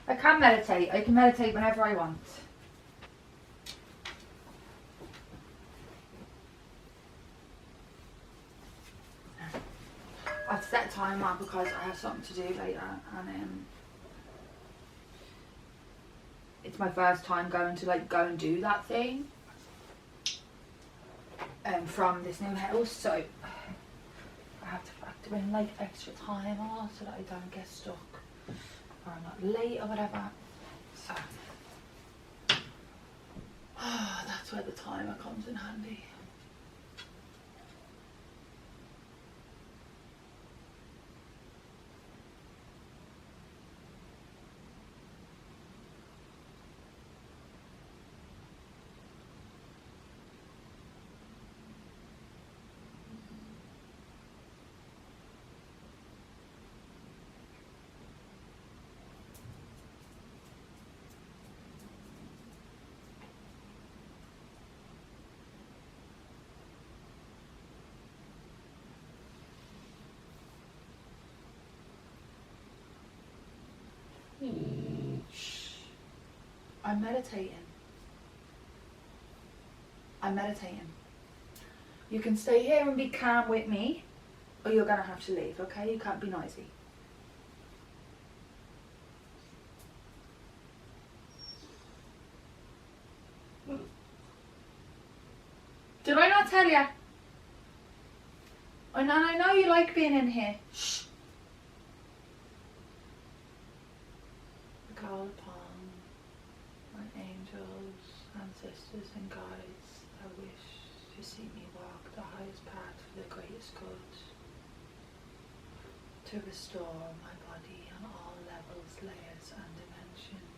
I can meditate. I can meditate whenever I want. I've set a timer because I have something to do later, and it's my first time going to like go and do that thing from this new house, so I have to factor in like extra time or so that I don't get stuck or I'm not late or whatever. So that's where the timer comes in handy. I'm meditating. I'm meditating. You can stay here and be calm with me, or you're gonna have to leave, okay? You can't be noisy. Did I not tell you? And I know you like being in here. Shh. I call upon my angels, ancestors and guides that wish to see me walk the highest path for the greatest good, to restore my body on all levels, layers and dimensions.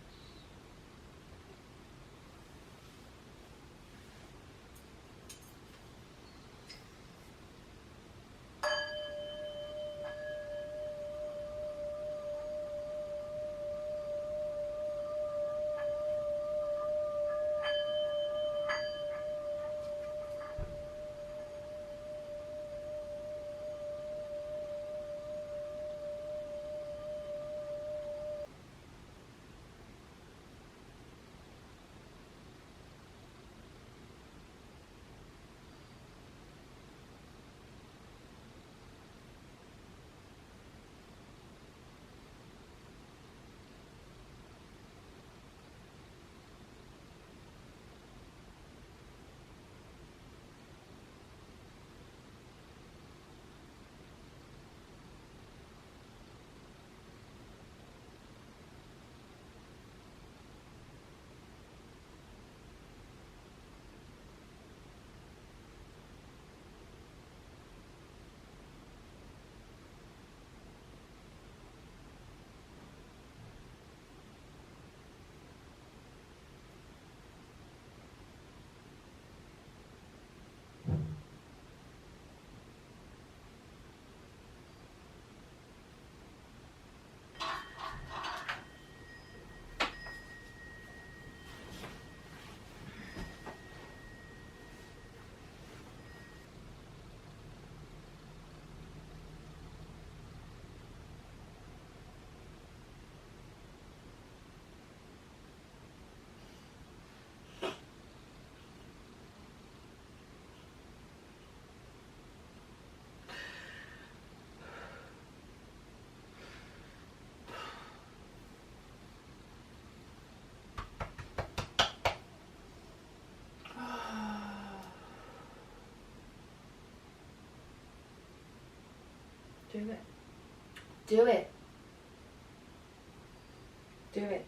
Do it. Do it. Do it.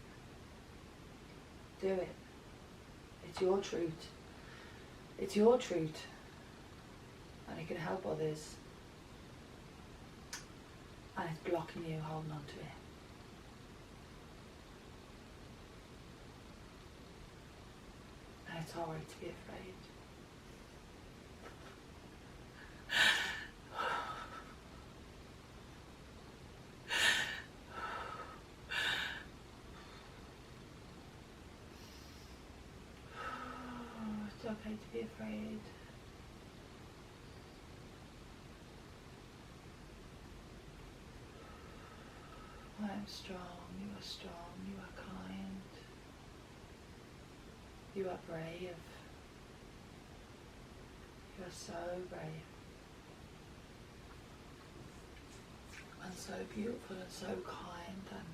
Do it. It's your truth. It's your truth. And it can help others. And it's blocking you holding on to it. And it's alright to be afraid. It's okay to be afraid. I am strong, you are strong, you are You are brave. You are so brave. And so beautiful and so kind, and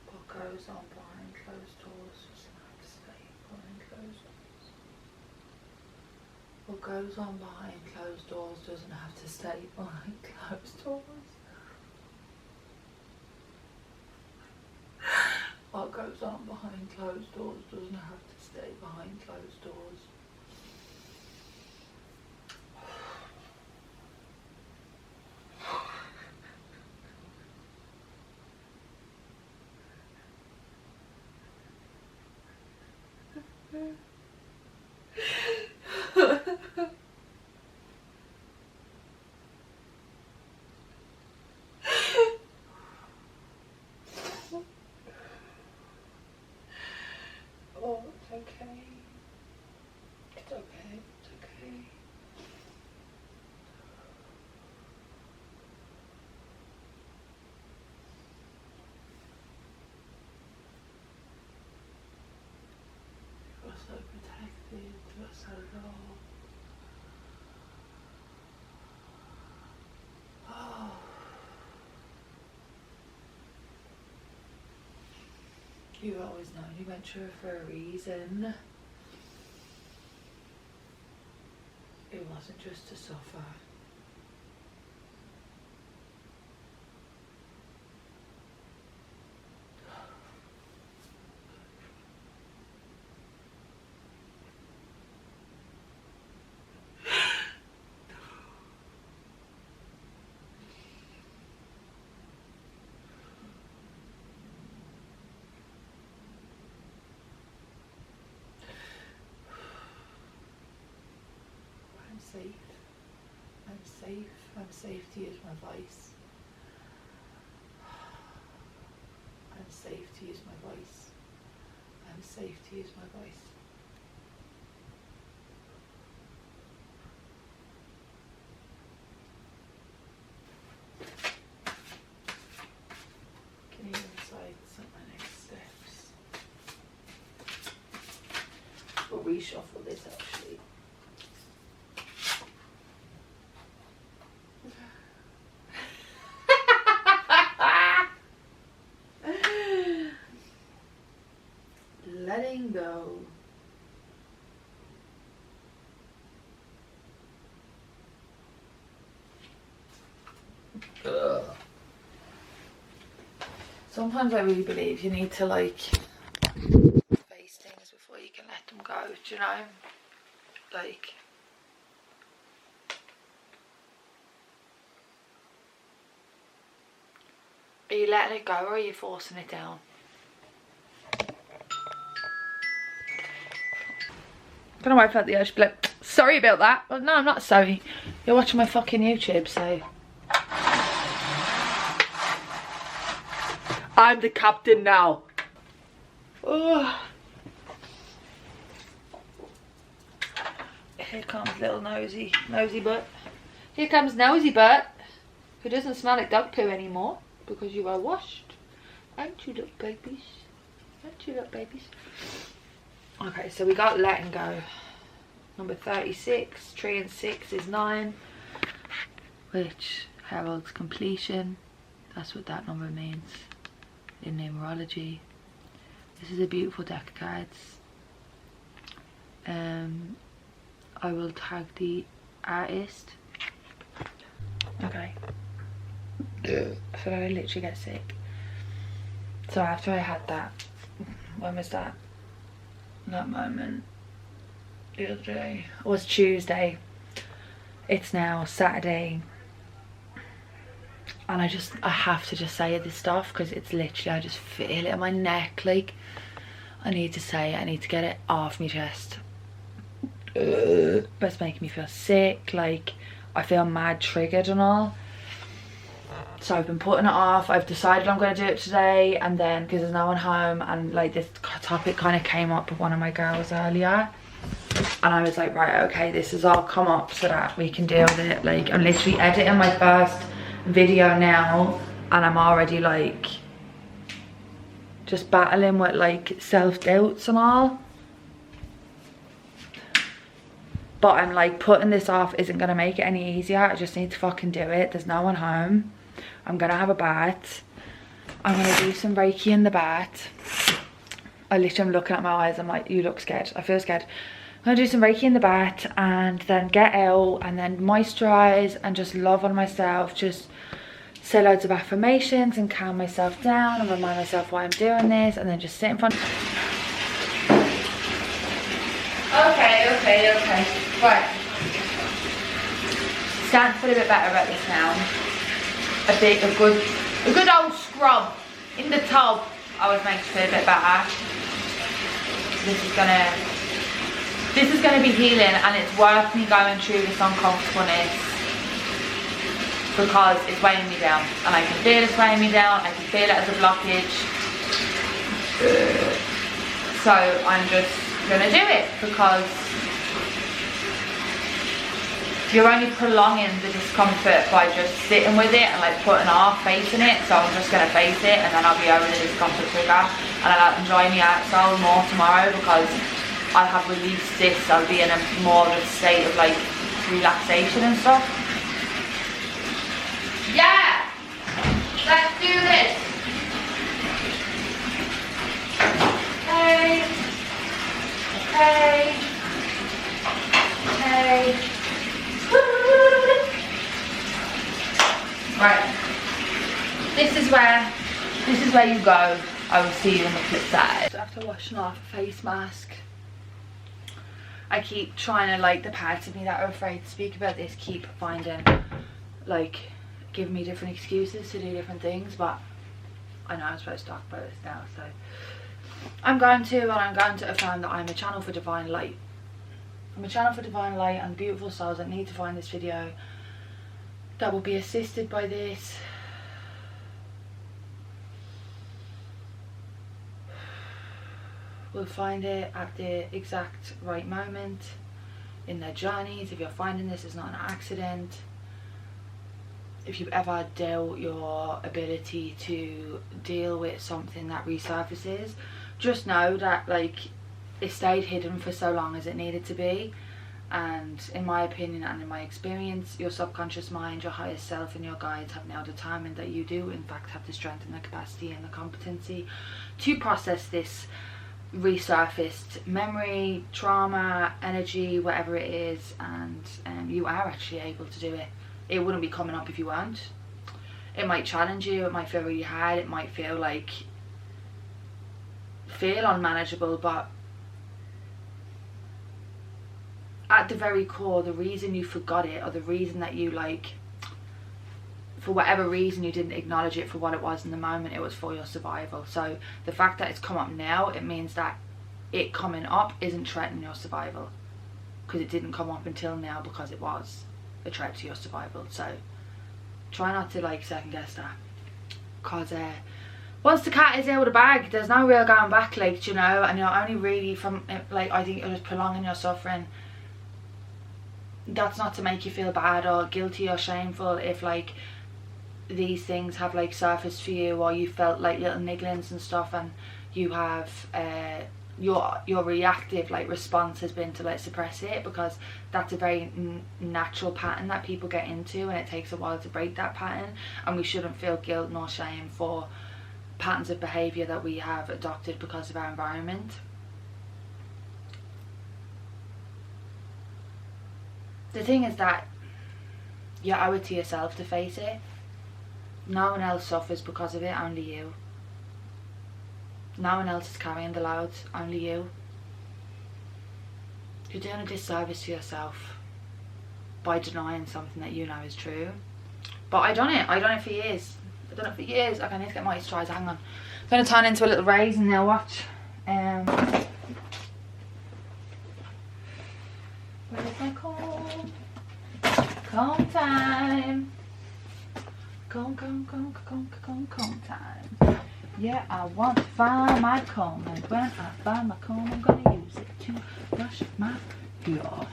what goes on behind closed doors doesn't have to stay behind closed doors. What goes on behind closed doors doesn't have to stay behind closed doors. What goes on behind closed doors doesn't have to stay behind closed doors. Oh, it's okay. It's okay. It's okay. You are so protected. You are so loved. Oh. You've always known you went through it for a reason. It wasn't just to suffer. I'm safe. I'm safe. I'm safe to use my voice. I'm safe to use my voice. I'm safe to use my voice. Can you decide some of my next steps? We'll reshuffle this actually. Letting go. Ugh. Sometimes I really believe you need to like face things before you can let them go, do you know? Like, are you letting it go or are you forcing it down? I don't know why I felt the urge to be like, sorry about that. Well, no, I'm not sorry. You're watching my fucking YouTube, so. I'm the captain now. Oh. Here comes little nosy butt. Here comes nosy butt, who doesn't smell like dog poo anymore because you are washed. Aren't you, little babies? Aren't you, little babies? Okay, so we got letting go. Number 36, 3 and 6 is 9, which heralds completion. That's what that number means in numerology. This is a beautiful deck of cards. I will tag the artist. Okay. So I literally get sick. So after I had that, when was that? That moment the other day, it was Tuesday, it's now Saturday, and I have to just say this stuff because it's literally, I just feel it in my neck, like I need to say it, I need to get it off my chest. But it's making me feel sick, like I feel mad triggered and all. So I've been putting it off. I've decided I'm going to do it today, and then because there's no one home, and like this topic kind of came up with one of my girls earlier, and I was like, right, okay, this has all come up so that we can deal with it. Like I'm literally editing my first video now and I'm already like just battling with like self-doubts and all. But I'm like, putting this off isn't gonna make it any easier. I just need to fucking do it. There's no one home. I'm gonna have a bath. I'm gonna do some Reiki in the bath. I literally am looking at my eyes. I'm like, you look scared. I feel scared. I'm gonna do some Reiki in the bath and then get out and then moisturize and just love on myself. Just say loads of affirmations and calm myself down and remind myself why I'm doing this, and then just sit in front. Okay. Right. Starting to feel a bit better about this now. A good old scrub in the tub always makes you feel a bit better. This is gonna be healing, and it's worth me going through this uncomfortableness because it's weighing me down, and I can feel it's weighing me down. I can feel it as a blockage. So I'm just gonna do it because you're only prolonging the discomfort by just sitting with it and like putting off facing it. So I'm just gonna face it, and then I'll be over the discomfort quicker, and I'll enjoy my outsole more tomorrow because I have released this. I'll be in a more of a state of like relaxation and stuff. Yeah, let's do this. Okay. Right. This is where you go. I will see you on the flip side. After washing off a face mask, I keep trying to, like, the parts of me that are afraid to speak about this keep finding, like, giving me different excuses to do different things, but I know I'm supposed to talk about this now, so I'm going to affirm that I'm a channel for divine light. I'm a channel for divine light and beautiful souls that need to find this video that will be assisted by this. Will find it at the exact right moment in their journeys. If you're finding this, it's not an accident. If you've ever doubt your ability to deal with something that resurfaces, just know that, like, it stayed hidden for so long as it needed to be. And in my opinion and in my experience, your subconscious mind, your highest self and your guides have now determined that you do in fact have the strength and the capacity and the competency to process this resurfaced memory, trauma, energy, whatever it is, and you are actually able to do it. It wouldn't be coming up if you weren't. It might challenge you, it might feel really hard, it might feel unmanageable, but at the very core, the reason you forgot it, or the reason that you, like, for whatever reason you didn't acknowledge it for what it was in the moment, it was for your survival. So the fact that it's come up now, it means that it coming up isn't threatening your survival, because it didn't come up until now because it was a threat to your survival. So try not to, like, second guess that, because once the cat is out of the bag, there's no real going back, like, you know. And you're only really from, like, I think you're just prolonging your suffering. That's not to make you feel bad or guilty or shameful if, like, these things have, like, surfaced for you, or you felt like little nigglings and stuff, and you have your reactive, like, response has been to, like, suppress it, because that's a very natural pattern that people get into, and it takes a while to break that pattern. And we shouldn't feel guilt nor shame for patterns of behavior that we have adopted because of our environment. The thing is that you owe it to yourself to face it. No one else suffers because of it, only you. No one else is carrying the load, only you. You're doing a disservice to yourself by denying something that you know is true. But I done it for years. Okay, I need to get moisturised, hang on. I'm going to turn into a little raisin now, watch. Where's my comb? Comb time. Comb time. Yeah, I want to find my comb, and when I find my comb, I'm gonna use it to brush my hair.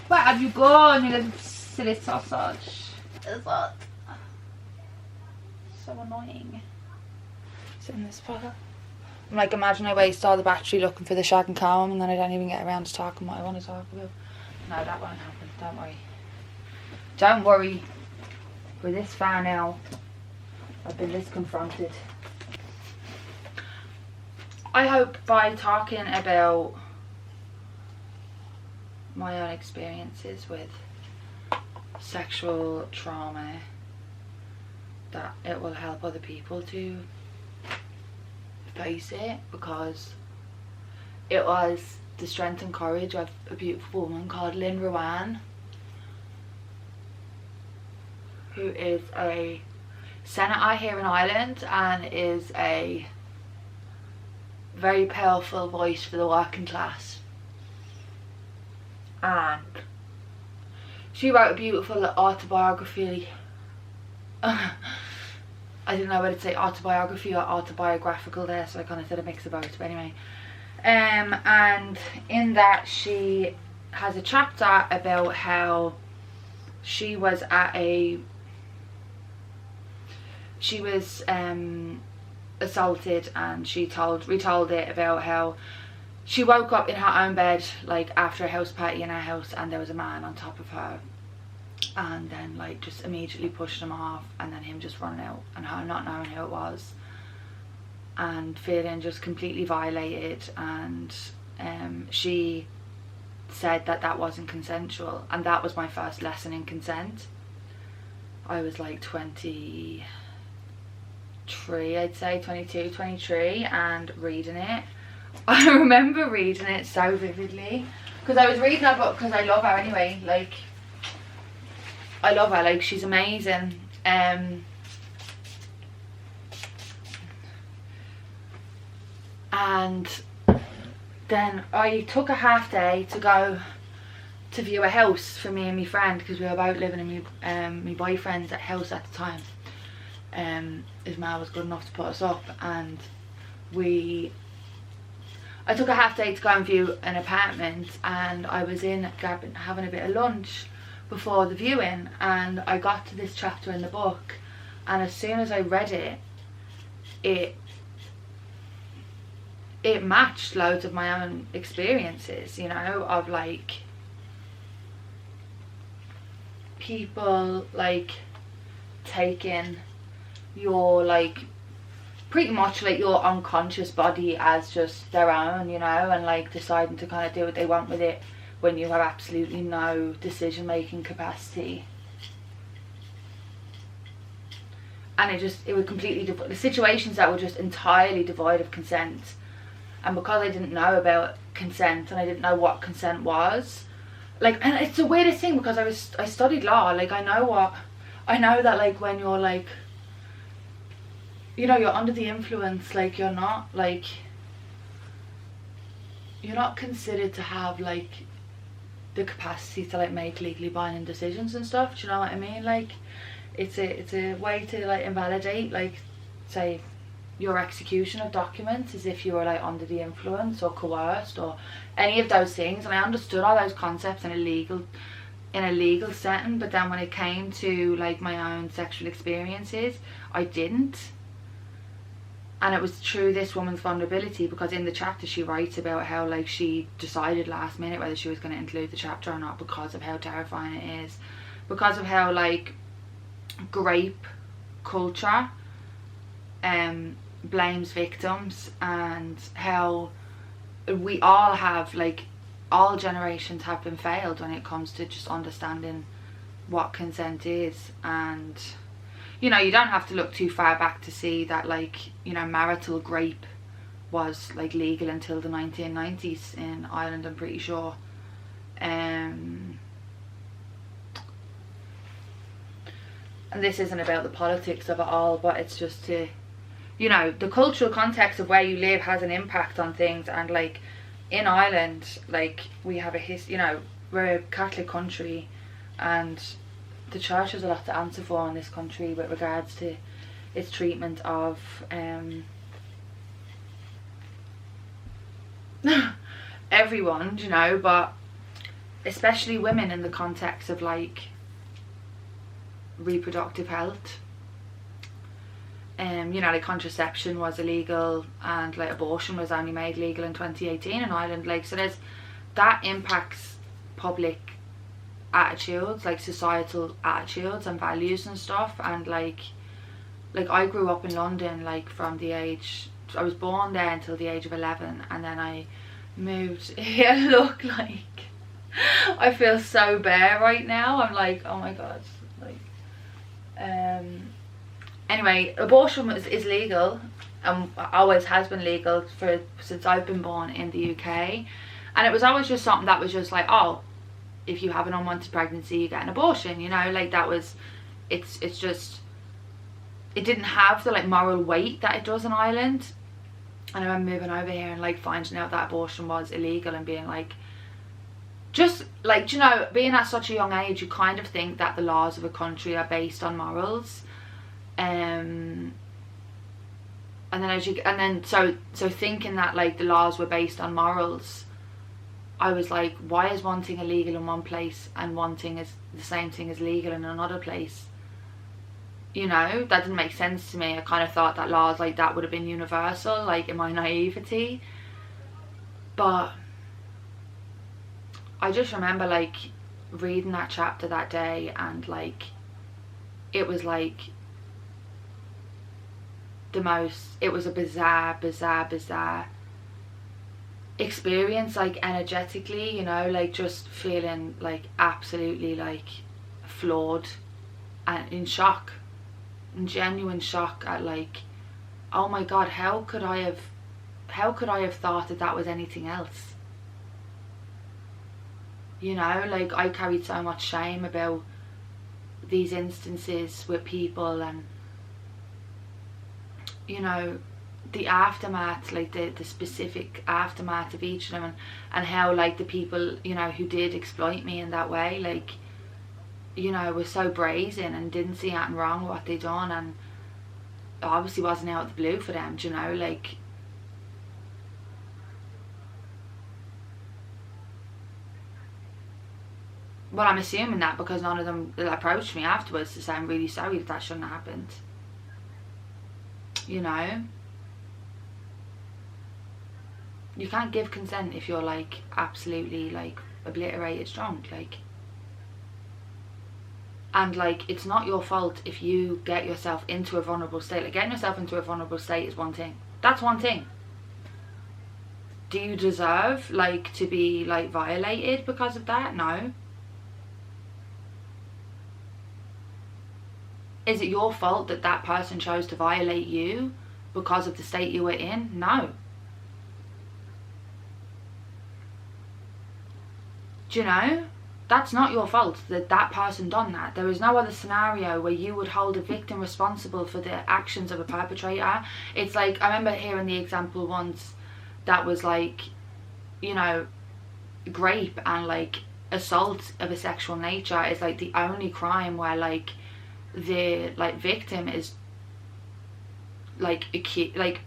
Where have you gone, you little silly sausage? is hot. So annoying. It's in this pile. I'm like, imagine I waste all the battery looking for the shag and calm and then I don't even get around to talking what I want to talk about. No, that won't happen. Don't worry. Don't worry. We're this far now. I've been this confronted. I hope by talking about my own experiences with sexual trauma that it will help other people to face it, because it was the strength and courage of a beautiful woman called Lynn Rowan, who is a senator here in Ireland and is a very powerful voice for the working class. And she wrote a beautiful autobiography. I didn't know whether to say autobiography or autobiographical there, so I kind of said a mix of both, but anyway. And in that she has a chapter about how she was assaulted, and she retold it about how she woke up in her own bed, like after a house party in her house, and there was a man on top of her, and then like just immediately pushed him off, and then him just running out and her not knowing who it was and feeling just completely violated. And she said that that wasn't consensual, and that was my first lesson in consent. I was like 23, I'd say 22, 23, and reading it. I remember reading it so vividly because I was reading that book because I love her anyway. Like, I love her, like she's amazing. And then I took a half day to go to view a house for me and my friend, because we were both living in my boyfriend's house at the time. His ma was good enough to put us up, and I took a half day to go and view an apartment, and I was in having a bit of lunch before the viewing, and I got to this chapter in the book, and as soon as I read it matched loads of my own experiences, you know, of like people like taking your like pretty much like your unconscious body as just their own, you know, and like deciding to kind of do what they want with it when you have absolutely no decision making capacity. And it was completely the situations that were just entirely devoid of consent. And because I didn't know about consent and I didn't know what consent was, like, and it's the weirdest thing because I studied law, like I know that like when you're like, you know, you're under the influence, like you're not considered to have like the capacity to like make legally binding decisions and stuff. Do you know what I mean? Like it's a way to like invalidate, like say your execution of documents as if you were like under the influence or coerced or any of those things. And I understood all those concepts in a legal setting, but then when it came to like my own sexual experiences, I didn't. And it was through this woman's vulnerability, because in the chapter she writes about how like she decided last minute whether she was going to include the chapter or not because of how terrifying it is, because of how like grape culture blames victims, and how we all have like all generations have been failed when it comes to just understanding what consent is. And you know, you don't have to look too far back to see that, like, you know, marital grape was like legal until the 1990s in Ireland, I'm pretty sure. And this isn't about the politics of it all, but it's just to, you know, the cultural context of where you live has an impact on things. And like in Ireland, like we have you know, we're a Catholic country, and the church has a lot to answer for in this country with regards to its treatment of everyone, you know, but especially women in the context of like reproductive health. You know, like contraception was illegal, and like abortion was only made legal in 2018 in Ireland. Like, so there's that impacts public attitudes, like societal attitudes and values and stuff. And like I grew up in London, like from the age, I was born there until the age of 11, and then I moved here. Look, like I feel so bare right now. I'm like, oh my god. Like anyway, abortion is legal, and always has been legal since I've been born in the UK. And it was always just something that was just like, oh, if you have an unwanted pregnancy, you get an abortion, you know, like that was, it's just, it didn't have the like moral weight that it does in Ireland. And I remember moving over here and like finding out that abortion was illegal and being like, just like, you know, being at such a young age, you kind of think that the laws of a country are based on morals. And then so thinking that like the laws were based on morals, I was like, why is one thing illegal in one place and one thing is the same thing as legal in another place? You know, that didn't make sense to me. I kind of thought that laws like that would have been universal, like in my naivety. But I just remember like reading that chapter that day, and like it was like it was a bizarre experience, like energetically, you know, like just feeling like absolutely like flawed and in shock, in genuine shock at like, oh my god, how could I have thought that was anything else? You know, like I carried so much shame about these instances with people, and you know, the aftermath, like the specific aftermath of each of them, and how like the people, you know, who did exploit me in that way, like, you know, were so brazen and didn't see anything wrong with what they done, and obviously wasn't out of the blue for them, you know, like. Well, I'm assuming that because none of them approached me afterwards to say I'm really sorry that shouldn't have happened. You know, you can't give consent if you're like absolutely like obliterated drunk, like. And like, it's not your fault if you get yourself into a vulnerable state. Like, getting yourself into a vulnerable state is one thing. That's one thing. Do you deserve like to be like violated because of that? No. Is it your fault that that person chose to violate you because of the state you were in? No. Do you know? That's not your fault that that person done that. There is no other scenario where you would hold a victim responsible for the actions of a perpetrator. It's like, I remember hearing the example once that was like, you know, grape and like assault of a sexual nature is like the only crime where like the like victim is like like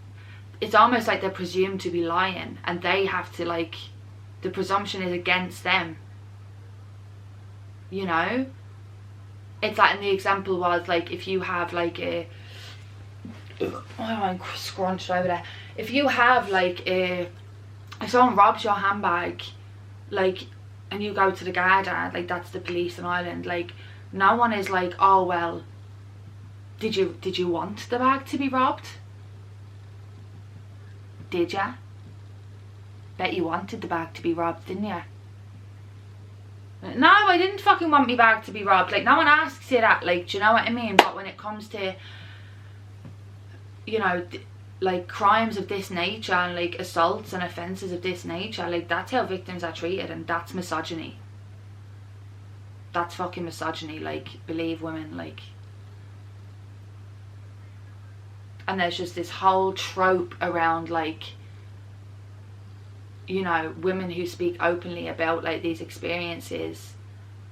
it's almost like they're presumed to be lying, and they have to like, the presumption is against them, you know. It's like, and the example was like, if you have like a, oh, I'm scrunched over there, if you have like a, if someone robs your handbag, like, and you go to the Garda, like that's the police in Ireland, like no one is like, oh well, did you want the bag to be robbed? Did ya? Bet you wanted the bag to be robbed, didn't ya? No, I didn't fucking want my bag to be robbed. Like, no one asks you that, like, do you know what I mean? But when it comes to, you know, like crimes of this nature and like assaults and offences of this nature, like that's how victims are treated, and that's misogyny. That's fucking misogyny, like, believe women, like. And there's just this whole trope around like, you know, women who speak openly about like these experiences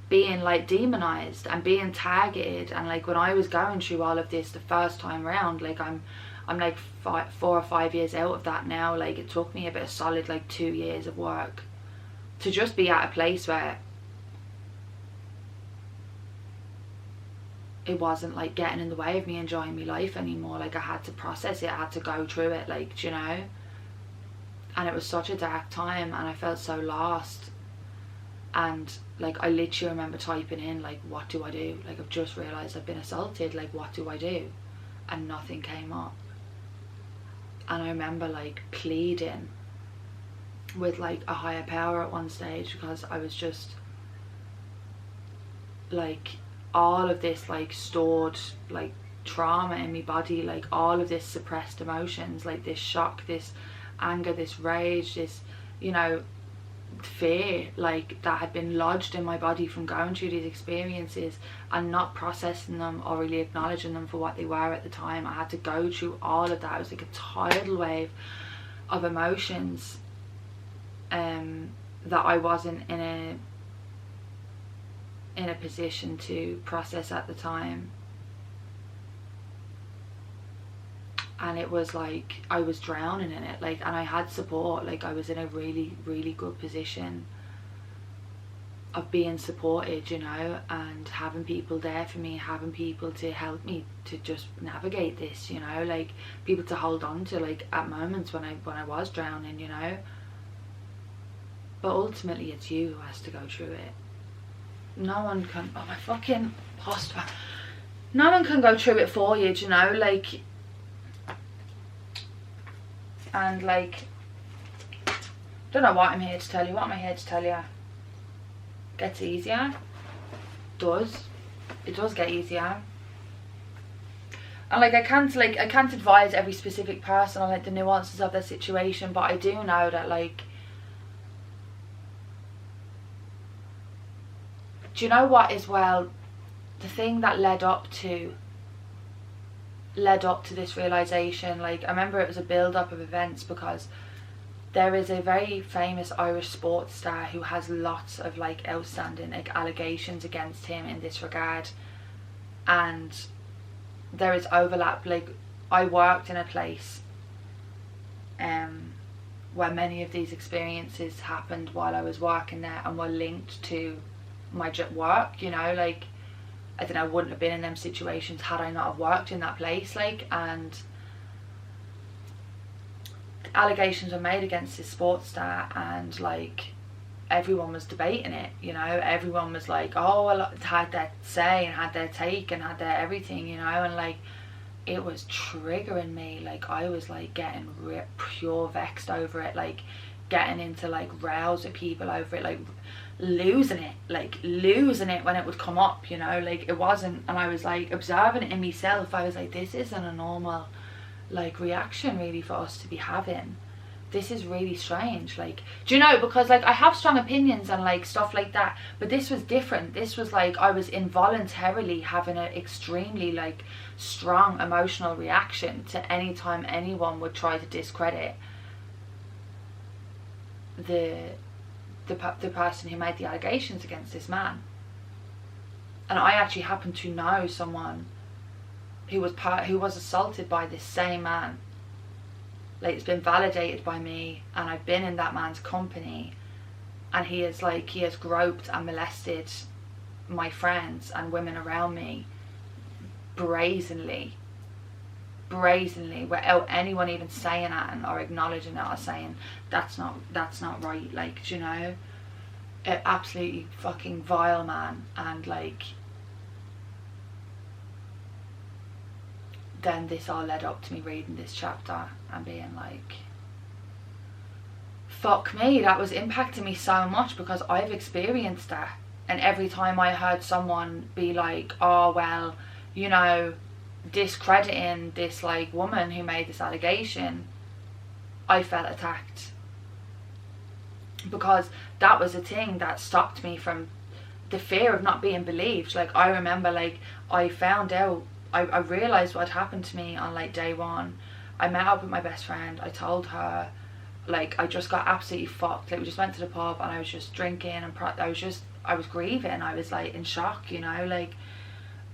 being like demonized and being targeted. And like, when I was going through all of this the first time round, like I'm like 4 or 5 years out of that now. Like, it took me a solid like 2 years of work to just be at a place where it wasn't like getting in the way of me enjoying my life anymore. Like I had to process it, I had to go through it, like, you know. And it was such a dark time, and I felt so lost. And like I literally remember typing in like, what do I do? Like I've just realised I've been assaulted, like what do I do? And nothing came up. And I remember like pleading with like a higher power at one stage, because I was just like, all of this like stored like trauma in my body, like all of this suppressed emotions, like this shock, this anger, this rage, this, you know, fear, like that had been lodged in my body from going through these experiences and not processing them or really acknowledging them for what they were at the time. I had to go through all of that. It was like a tidal wave of emotions that I wasn't in a position to process at the time. And it was like I was drowning in it, like, and I had support. Like I was in a really, really good position of being supported, you know, and having people there for me, having people to help me to just navigate this, you know, like people to hold on to, like at moments when I was drowning, you know. But ultimately it's you who has to go through it. No one can, oh my fucking posture, no one can go through it for you, do you know, like. And like, don't know what I'm here to tell you. What am I here to tell you? Gets easier. It does get easier. And like I can't advise every specific person on like the nuances of their situation, but I do know that like, do you know what as well, the thing that led up to this realization, like I remember it was a build-up of events, because there is a very famous Irish sports star who has lots of like outstanding like allegations against him in this regard, and there is overlap. Like I worked in a place where many of these experiences happened while I was working there and were linked to my work, you know, like I don't know, I wouldn't have been in them situations had I not have worked in that place, like. And allegations were made against this sports star, and like everyone was debating it, you know, everyone was like, oh well, had their say and had their take and had their everything, you know. And like it was triggering me, like I was like getting pure vexed over it, like getting into like rows with people over it, like losing it when it would come up, you know, like it wasn't. And I was like observing it in myself. I was like, this isn't a normal like reaction really for us to be having. This is really strange, like, do you know, because like I have strong opinions and like stuff like that, but this was different. This was like I was involuntarily having an extremely like strong emotional reaction to any time anyone would try to discredit the person who made the allegations against this man. And I actually happen to know someone who was assaulted by this same man. Like it's been validated by me, and I've been in that man's company, and he has groped and molested my friends and women around me brazenly, without anyone even saying that or acknowledging it or saying that's not right, like, do you know, an absolutely fucking vile man. And like then this all led up to me reading this chapter and being like, fuck me, that was impacting me so much, because I've experienced that. And every time I heard someone be like, oh well, you know, discrediting this like woman who made this allegation, I felt attacked, because that was a thing that stopped me from the fear of not being believed. Like I remember, like I found out, I realized what happened to me on like day one. I met up with my best friend, I told her, like I just got absolutely fucked. Like we just went to the pub and I was just drinking and I was grieving, I was like in shock, you know, like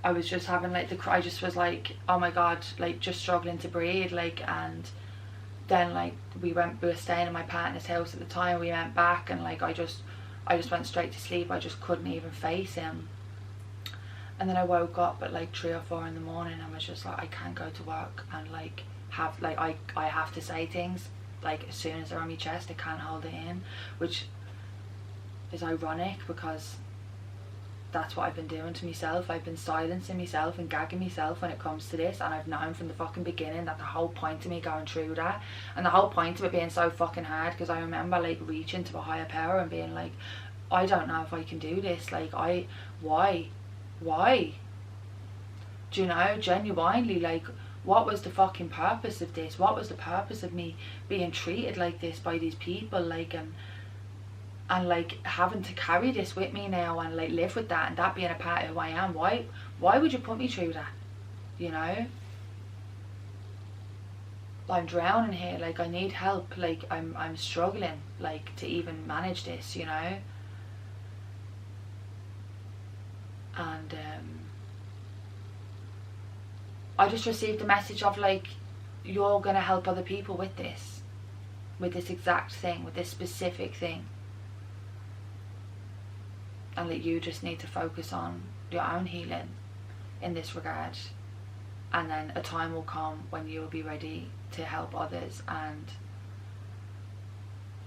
I was just having like I just was like, oh my god, like just struggling to breathe, like. And then like we were staying in my partner's house at the time, we went back, and like I just went straight to sleep. I just couldn't even face him. And then I woke up at like 3 or 4 in the morning and was just like, I can't go to work and like have like I have to say things like as soon as they're on my chest. I can't hold it in, which is ironic because that's what I've been doing to myself. I've been silencing myself and gagging myself when it comes to this, and I've known from the fucking beginning that the whole point of me going through that, and the whole point of it being so fucking hard, because I remember like reaching to a higher power and being like, I don't know if I can do this, like why do you know, genuinely, like what was the fucking purpose of this? What was the purpose of me being treated like this by these people, like, and like having to carry this with me now and like live with that and that being a part of who I am? Why would you put me through that? You know, I'm drowning here, like I need help, like I'm struggling like to even manage this, you know. And I just received a message of like, you're gonna help other people with this exact thing, with this specific thing, and that you just need to focus on your own healing in this regard, and then a time will come when you will be ready to help others. And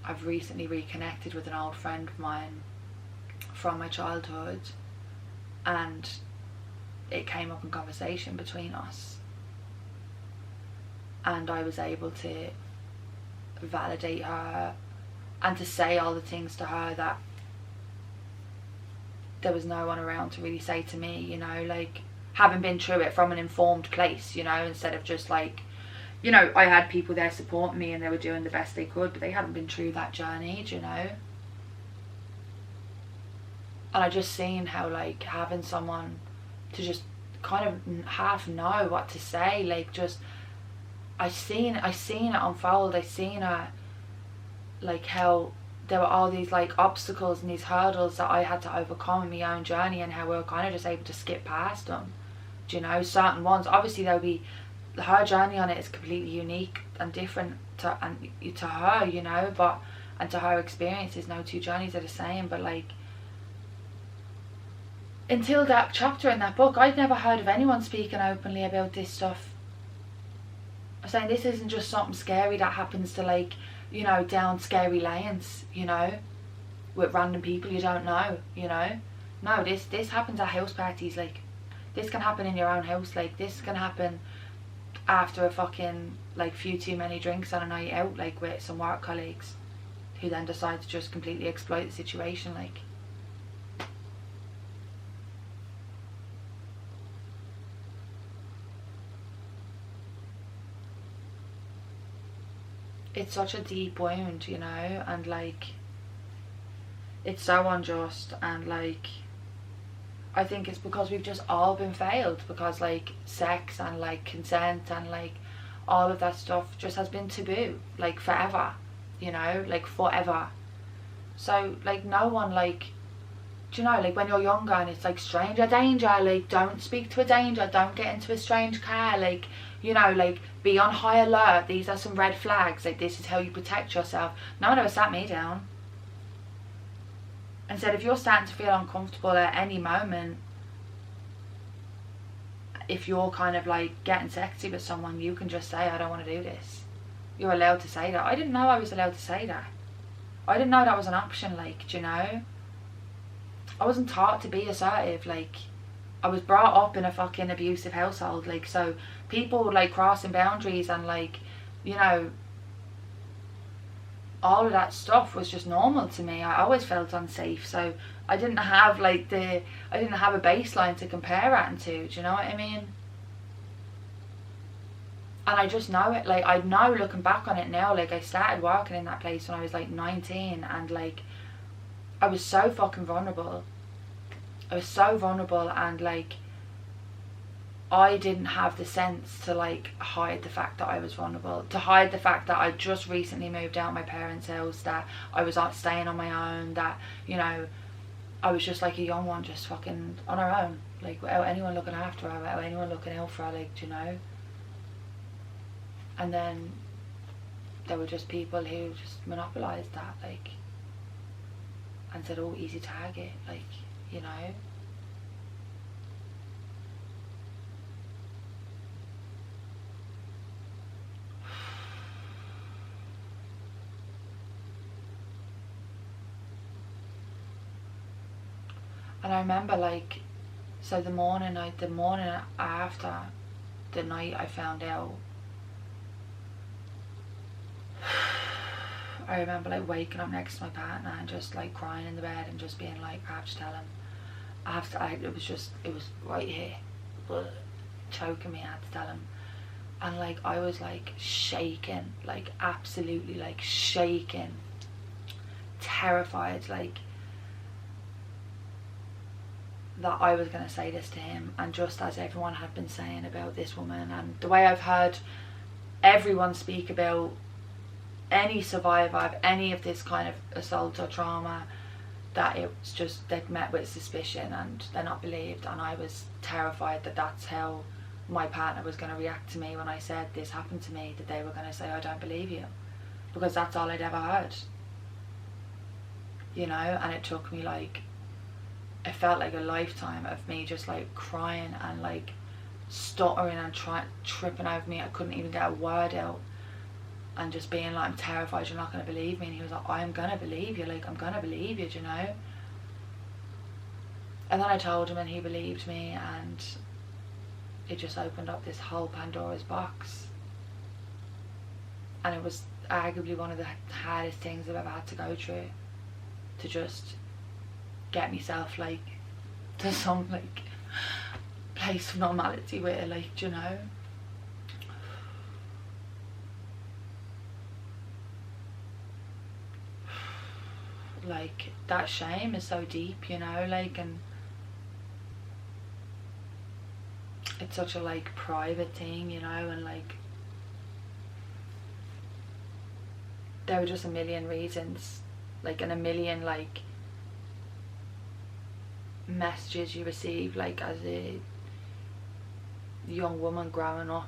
I've recently reconnected with an old friend of mine from my childhood, and it came up in conversation between us, and I was able to validate her and to say all the things to her that there was no one around to really say to me, you know, like having been through it from an informed place, you know, instead of just like, you know, I had people there supporting me and they were doing the best they could, but they hadn't been through that journey, you know. And I just seen how like having someone to just kind of half know what to say, like just I seen it unfold. I seen her like how there were all these like obstacles and these hurdles that I had to overcome in my own journey, and how we were kind of just able to skip past them. Do you know, certain ones, obviously there'll be, her journey on it is completely unique and different to her, you know, but, and to her experiences, no two journeys are the same. But like, until that chapter in that book, I'd never heard of anyone speaking openly about this stuff. I'm saying this isn't just something scary that happens to like, you know, down scary lanes, you know, with random people you don't know, you know. No, this happens at house parties. Like, this can happen in your own house. Like, this can happen after a fucking like few too many drinks on a night out, like with some work colleagues who then decide to just completely exploit the situation. Like, it's such a deep wound, you know, and like it's so unjust. And like, I think it's because we've just all been failed, because like sex and like consent and like all of that stuff just has been taboo, like forever, you know, like forever. So like no one, like, do you know, like when you're younger and it's like stranger danger, like don't speak to a danger, don't get into a strange car, like, you know, like be on high alert, these are some red flags, like this is how you protect yourself. No one ever sat me down and said, if you're starting to feel uncomfortable at any moment, if you're kind of like getting sexy with someone, you can just say, I don't want to do this. You're allowed to say that. I didn't know I was allowed to say that. I didn't know that was an option, like, do you know? I wasn't taught to be assertive. Like, I was brought up in a fucking abusive household, like, so people like crossing boundaries and like, you know, all of that stuff was just normal to me. I always felt unsafe, so I didn't have like I didn't have a baseline to compare it to, do you know what I mean? And I just know it, like I know looking back on it now, like I started working in that place when I was like 19, and like I was so fucking vulnerable. I was so vulnerable, and like I didn't have the sense to like hide the fact that I was vulnerable, to hide the fact that I just recently moved out of my parents' house, that I was out staying on my own, that, you know, I was just like a young one just fucking on her own, like without anyone looking after her, without anyone looking out for her, like, do you know? And then there were just people who just monopolised that, like, and said, oh, easy target, like, you know. And I remember like, so the morning after the night I found out, I remember like waking up next to my partner and just like crying in the bed and just being like, I have to tell him. It was right here, choking me, I had to tell him. And like I was like shaking, like absolutely like shaking, terrified, like that I was going to say this to him. And just as everyone had been saying about this woman, and the way I've heard everyone speak about any survivor of any of this kind of assault or trauma, that it was just, they'd met with suspicion and they're not believed. And I was terrified that that's how my partner was going to react to me when I said this happened to me, that they were going to say, I don't believe you, because that's all I'd ever heard, you know. And it took me like, it felt like a lifetime of me just like crying and like stuttering and tripping over me. I couldn't even get a word out, and just being like, I'm terrified, you're not going to believe me. And he was like, I'm going to believe you, like I'm going to believe you, do you know. And then I told him and he believed me, and it just opened up this whole Pandora's box. And it was arguably one of the hardest things I've ever had to go through, to just get myself like to some like place of normality where, like, do you know. Like that shame is so deep, you know, like, and it's such a like private thing, you know. And like there were just a million reasons, like, and a million like messages you receive like as a young woman growing up,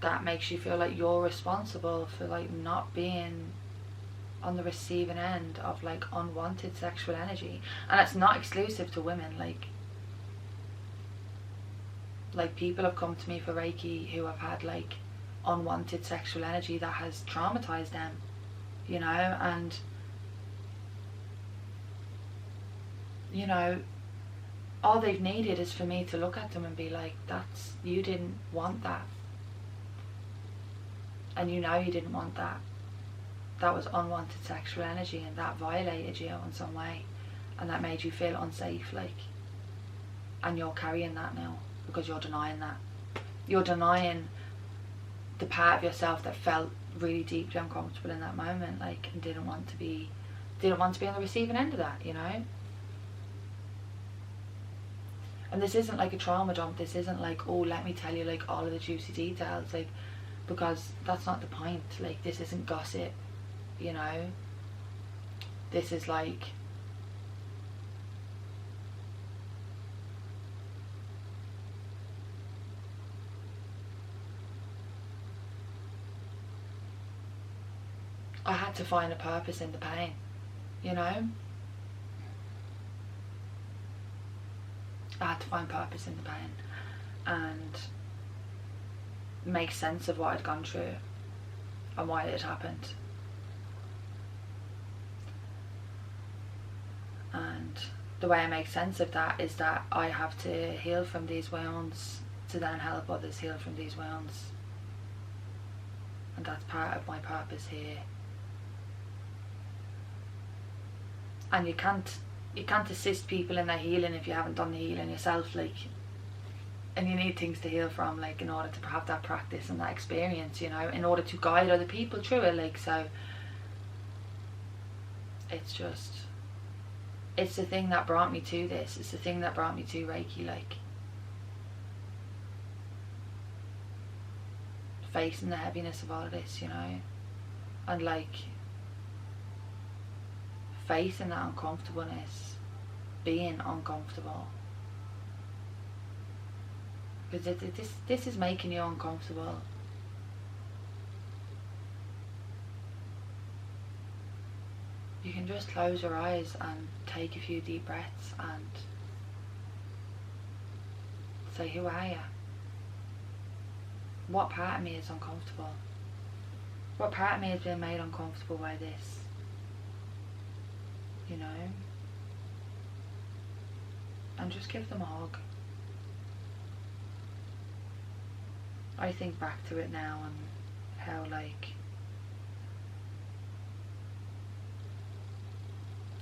that makes you feel like you're responsible for like not being on the receiving end of like unwanted sexual energy. And it's not exclusive to women, like people have come to me for Reiki who have had like unwanted sexual energy that has traumatized them, you know. And you know, all they've needed is for me to look at them and be like, that's, you didn't want that, and you know you didn't want that. That was unwanted sexual energy, and that violated you in some way, and that made you feel unsafe, like, and you're carrying that now because you're denying that. You're denying the part of yourself that felt really deeply uncomfortable in that moment, like, and didn't want to be on the receiving end of that, you know. And this isn't like a trauma dump. This isn't like, oh, let me tell you like all of the juicy details, like, because that's not the point. Like, this isn't gossip, you know. This is like, I had to find a purpose in the pain, you know. I had to find purpose in the pain and make sense of what I'd gone through and why it had happened. And the way I make sense of that is that I have to heal from these wounds to then help others heal from these wounds. And that's part of my purpose here. And you can't assist people in their healing if you haven't done the healing yourself, like, and you need things to heal from, like, in order to have that practice and that experience, you know, in order to guide other people through it, like. So it's just, it's the thing that brought me to this, it's the thing that brought me to Reiki, like, facing the heaviness of all of this, you know, and like facing that uncomfortableness, being uncomfortable, because this is making you uncomfortable. You can just close your eyes and take a few deep breaths and say, who are you? What part of me is uncomfortable? What part of me has been made uncomfortable by this? you know, and just give them a hug. I think back to it now and how like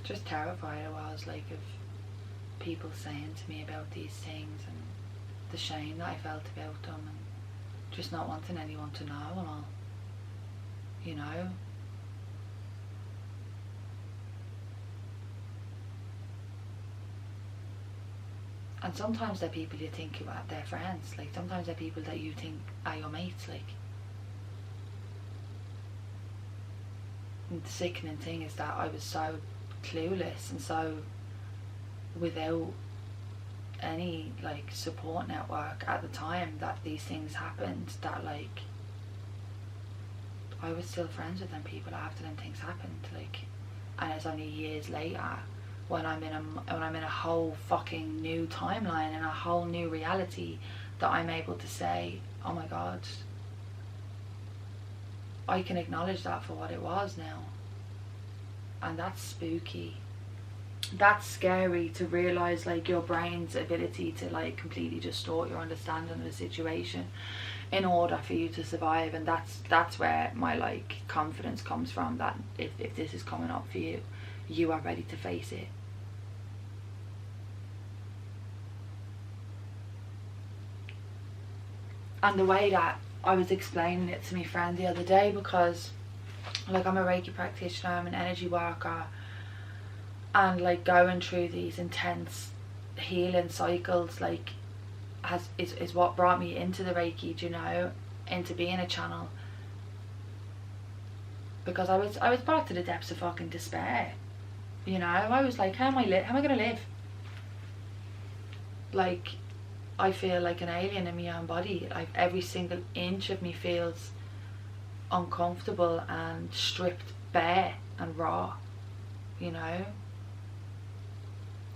just terrified I was, like, of people saying to me about these things and the shame that I felt about them and just not wanting anyone to know and all, you know. And sometimes they're people you think they're friends, like sometimes they're people that you think are your mates, like. And the sickening thing is that I was so clueless and so without any like support network at the time that these things happened, that like I was still friends with them people after them things happened, like. And it's only years later when I'm in a whole fucking new timeline and a whole new reality that I'm able to say, oh my god, I can acknowledge that for what it was now. And that's spooky. That's scary to realise, like, your brain's ability to like completely distort your understanding of the situation in order for you to survive. And that's where my like confidence comes from, that if this is coming up for you, you are ready to face it. And the way that I was explaining it to my friend the other day, because like I'm a Reiki practitioner, I'm an energy worker, and like going through these intense healing cycles like is what brought me into the Reiki, you know, into being a channel, because I was brought to the depths of fucking despair, you know. I was like, how am I gonna live? Like, I feel like an alien in my own body. Like every single inch of me feels uncomfortable and stripped bare and raw, you know.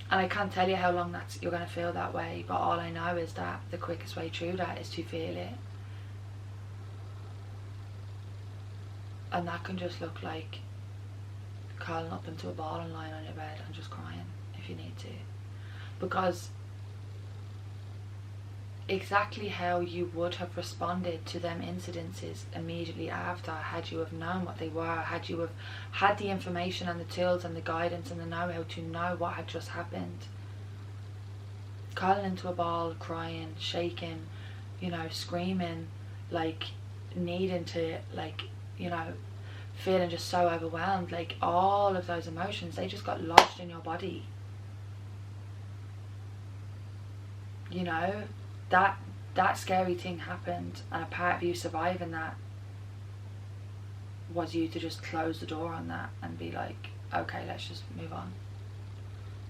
And I can't tell you how long you're going to feel that way, but all I know is that the quickest way through that is to feel it. And that can just look like curling up into a ball and lying on your bed and just crying if you need to. Because exactly how you would have responded to them incidences immediately after, had you have known what they were, had you have had the information and the tools and the guidance and the know-how to know what had just happened, curling into a ball, crying, shaking, you know, screaming, like needing to, like, you know, feeling just so overwhelmed, like all of those emotions, they just got lodged in your body, you know. That scary thing happened, and a part of you surviving that was you to just close the door on that and be like, okay, let's just move on.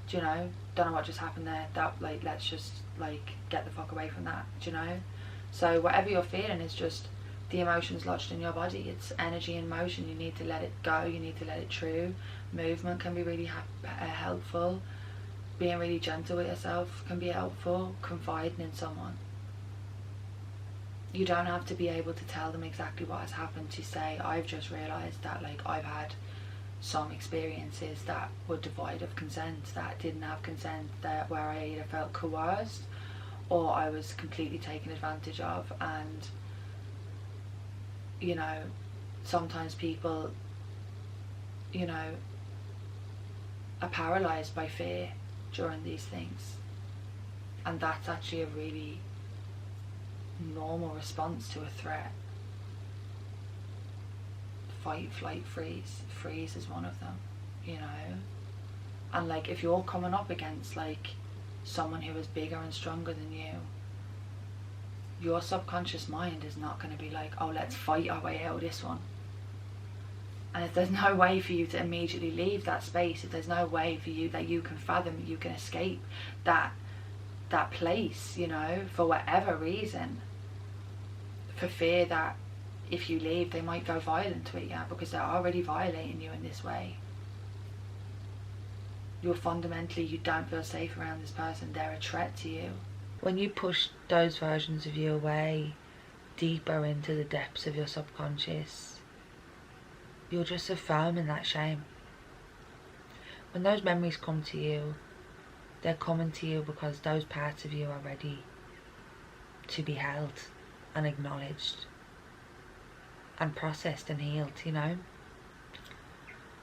Do you know? Don't know what just happened there. That, like, let's just like get the fuck away from that. Do you know? So whatever you're feeling is just the emotions lodged in your body. It's energy in motion. You need to let it go. You need to let it through. Movement can be really helpful. Being really gentle with yourself can be helpful. Confiding in someone. You don't have to be able to tell them exactly what has happened to say, I've just realised that, like, I've had some experiences that were devoid of consent, that didn't have consent, that where I either felt coerced or I was completely taken advantage of. And, you know, sometimes people, you know, are paralysed by fear during these things, and that's actually a really normal response to a threat. Fight, flight, freeze. Freeze is one of them, you know. And like, if you're coming up against like someone who is bigger and stronger than you, your subconscious mind is not going to be like, oh, let's fight our way out of this one. And if there's no way for you to immediately leave that space, if there's no way for you that you can fathom, you can escape that place, you know, for whatever reason, for fear that if you leave they might go violent to it, yeah, because they're already violating you in this way. You're fundamentally, you don't feel safe around this person, they're a threat to you. When you push those versions of you away deeper into the depths of your subconscious, you're just affirming that shame. when those memories come to you, they're coming to you because those parts of you are ready to be held and acknowledged and processed and healed, you know.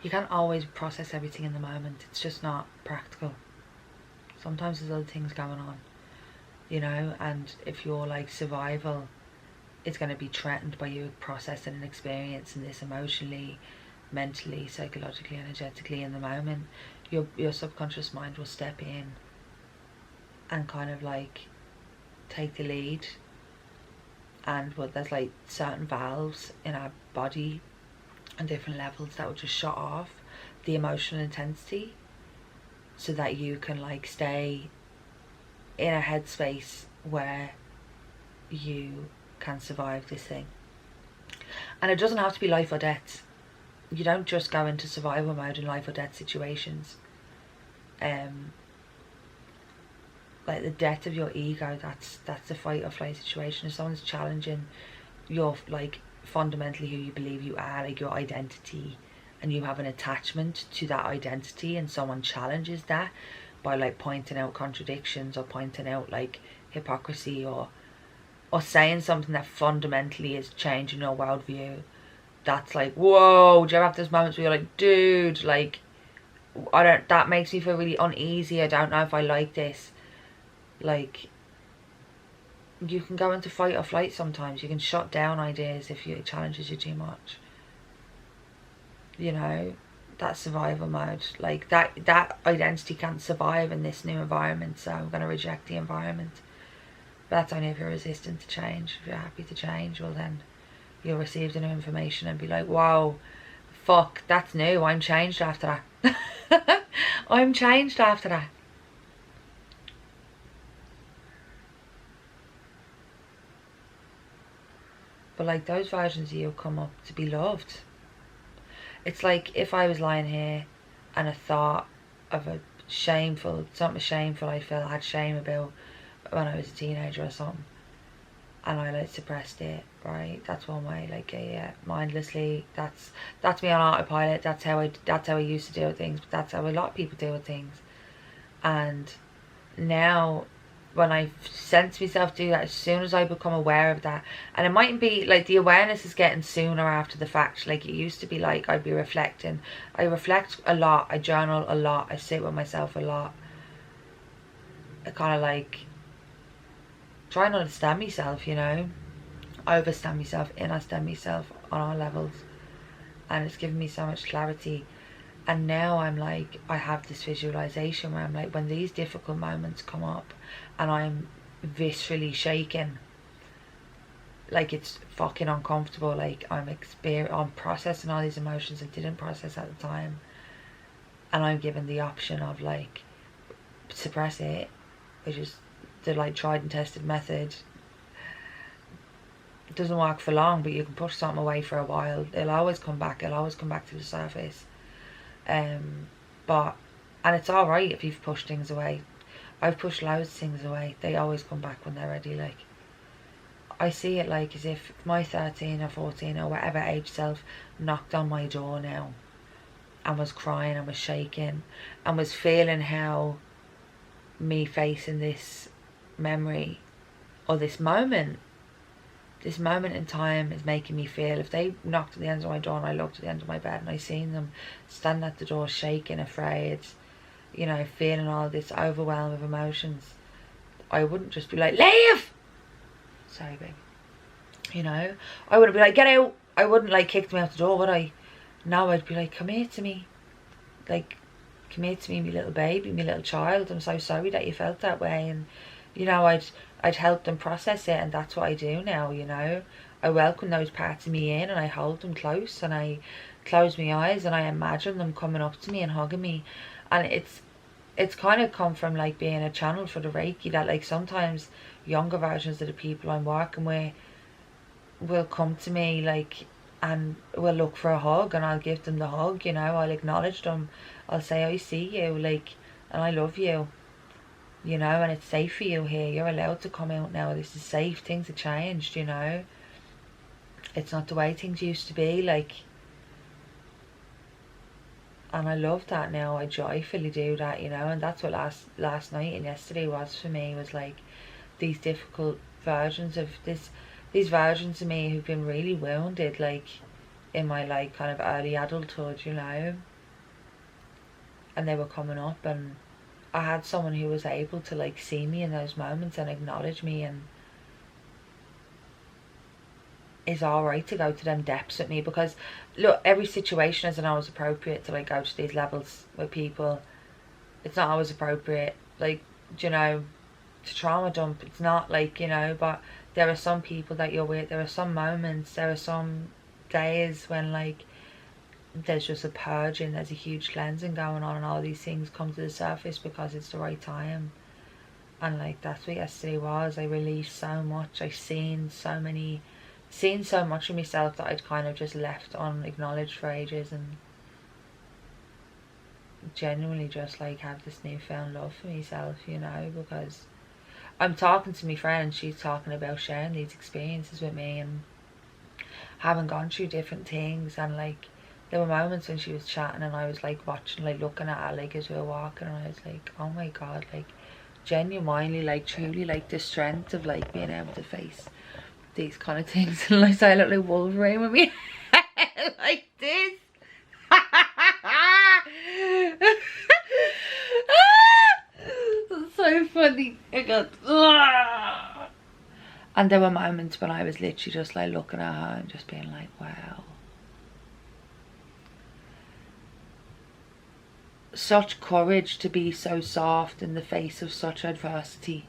You can't always process everything in the moment. It's just not practical. Sometimes there's other things going on, you know, and if your like survival is going to be threatened by you processing and experiencing this emotionally, mentally, psychologically, energetically in the moment, your subconscious mind will step in and kind of like take the lead. And there's like certain valves in our body and different levels that will just shut off the emotional intensity so that you can like stay in a headspace where you can survive this thing. And it doesn't have to be life or death. You don't just go into survival mode in life or death situations. Like the death of your ego, that's a fight or flight situation. If someone's challenging your like fundamentally who you believe you are, like your identity, and you have an attachment to that identity, and someone challenges that by like pointing out contradictions or pointing out like hypocrisy or saying something that fundamentally is changing your worldview, that's like, whoa. Do you ever have those moments where you're like, dude, like, that makes me feel really uneasy, I don't know if I like this. Like, you can go into fight or flight sometimes. You can shut down ideas if it challenges you too much. You know, that survival mode. Like, that identity can't survive in this new environment, so I'm going to reject the environment. But that's only if you're resistant to change. If you're happy to change, well then you'll receive the new information and be like, wow, fuck, that's new. I'm changed after that. I'm changed after that. But like, those versions of you come up to be loved. It's like if I was lying here and a thought of something shameful I felt I had shame about when I was a teenager or something, and I like suppressed it, right? That's one way, like, yeah, mindlessly. That's me on autopilot. That's how I used to deal with things, but that's how a lot of people deal with things. And now, when I sense myself do that, as soon as I become aware of that, and it mightn't be like the awareness is getting sooner after the fact. Like, it used to be like I'd be reflecting. I reflect a lot. I journal a lot. I sit with myself a lot. I kind of like try and understand myself, you know, overstand myself, understand myself on all levels, and it's given me so much clarity. And now I'm like, I have this visualization where I'm like, when these difficult moments come up and I'm viscerally shaken, like it's fucking uncomfortable, like I'm processing all these emotions I didn't process at the time, and I'm given the option of like suppress it, which is the like tried and tested method. It doesn't work for long, but you can push something away for a while. It'll always come back. It'll always come back to the surface. And it's all right if you've pushed things away. I've pushed loads of things away. They always come back when they're ready. Like, I see it like as if my 13 or 14 or whatever age self knocked on my door now and was crying and was shaking and was feeling how me facing this memory or this moment in time is making me feel. If they knocked at the end of my door and I looked at the end of my bed and I seen them standing at the door shaking, afraid, you know, feeling all this overwhelm of emotions, I wouldn't just be like, leave! Sorry, baby. You know, I wouldn't be like, get out! I wouldn't like kick them out the door, would I? No, I'd be like, come here to me. Like, come here to me, my little baby, my little child. I'm so sorry that you felt that way. And, you know, I'd help them process it, and that's what I do now, you know. I welcome those parts of me in and I hold them close and I close my eyes and I imagine them coming up to me and hugging me. And it's kind of come from like being a channel for the Reiki, that like sometimes younger versions of the people I'm working with will come to me like and will look for a hug, and I'll give them the hug, you know. I'll acknowledge them. I'll say, I see you, like, and I love you. You know, and it's safe for you here. You're allowed to come out now. This is safe. Things have changed, you know. It's not the way things used to be. Like, And I love that now. I joyfully do that, you know. And that's what last night and yesterday was for me, was like these difficult versions of these versions of me who've been really wounded, like in my like kind of early adulthood, you know. And they were coming up, and I had someone who was able to like see me in those moments and acknowledge me, and is alright to go to them depths with me. Because look, every situation isn't always appropriate to like go to these levels with people. It's not always appropriate, like, you know, to trauma dump. It's not like, you know, but there are some people that you're with, there are some moments, there are some days when like there's just a purging, there's a huge cleansing going on, and all these things come to the surface because it's the right time. And like that's what yesterday was. I released so much. I seen so much of myself that I'd kind of just left unacknowledged for ages, and genuinely just like had this newfound love for myself, you know, because I'm talking to my friend, she's talking about sharing these experiences with me and having gone through different things. And like there were moments when she was chatting and I was like watching, like looking at her like as we were walking, and I was like, oh my god, like genuinely, like truly, like the strength of like being able to face these kind of things. And like I look like Wolverine with me like this. It's so funny. I got and there were moments when I was literally just like looking at her and just being like, wow, such courage to be so soft in the face of such adversity.